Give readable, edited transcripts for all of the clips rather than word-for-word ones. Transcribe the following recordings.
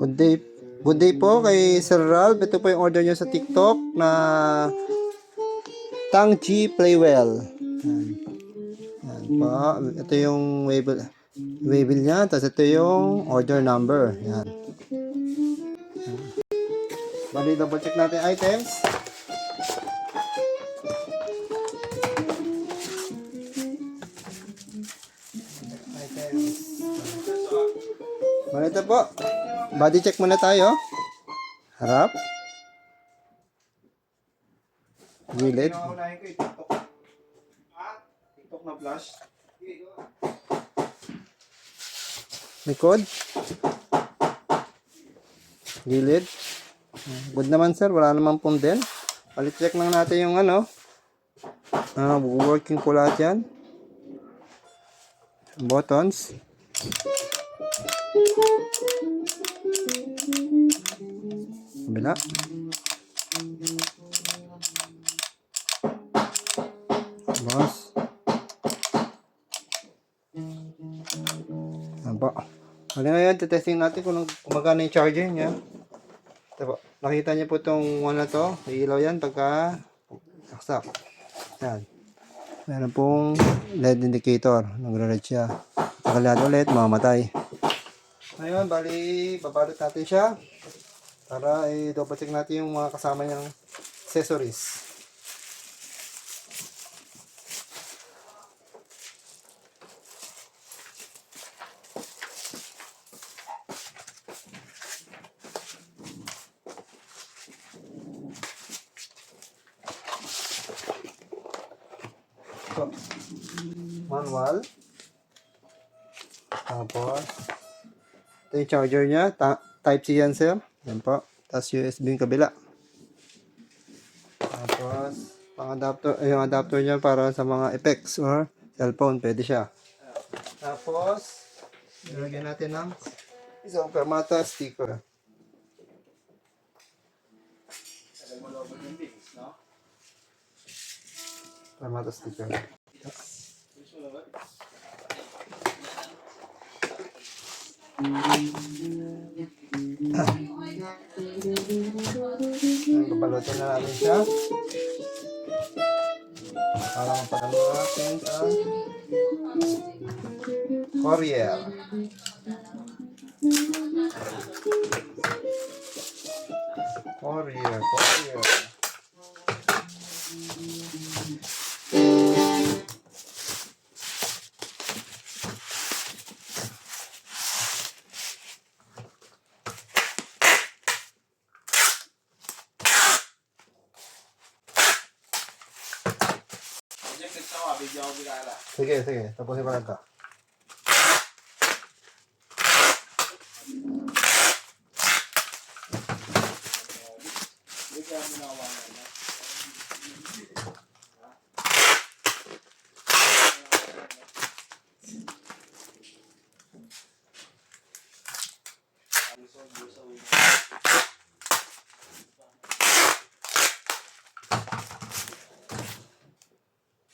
Good day. Good day po kay Sir Ralph. Ito po yung order niyo sa TikTok na Tangchi Playwell. Yan. Yan po. Ito yung waybill niya. Tapos ito yung order number. Yan. Bali, double check natin items. Bali, ito po. Body check muna tayo. Harap. Gilid. TikTok na flash. Likod. Gilid. Good naman sir. Wala naman pong din. Bali, check lang natin yung working po lahat yan. Buttons. Kabila. Boss. Aba. Ano ngayon, testing natin kung magkano yung charger niya. Ito po. Nakita niyo po itong to. Ilaw yan pagka saksak. Yan. Meron pong LED indicator. Nagre-red siya. Pagkalado ulit, mamamatay. Ngayon, bali, babalot natin siya. Para i-double check natin yung mga kasama niyang accessories. So, manual. Tapos, ito yung charger niya. Type-C yan, sir. Yan po. Tapos USB yung kabila. Tapos, yung adapter niya para sa mga effects or cellphone. Pwede siya. Tapos, nilagyan natin ng isang Fermata sticker. Fermata sticker. Babalutin na natin siya para mapagano natin sa courier. Courier. Sige. Tapusin pa lang ito.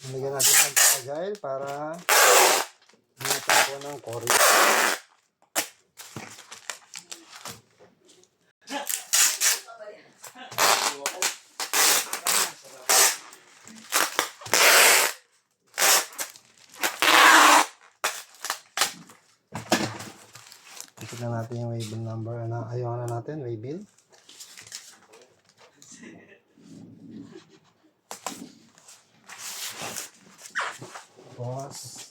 Nilagyan natin ng agile para matapo ng courier. Ikot na natin yung waybill number. Ayaw na natin, waybill. Tapos,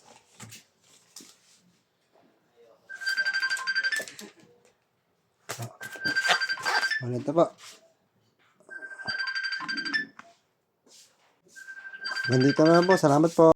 ganito po. Nandito na po. Salamat po.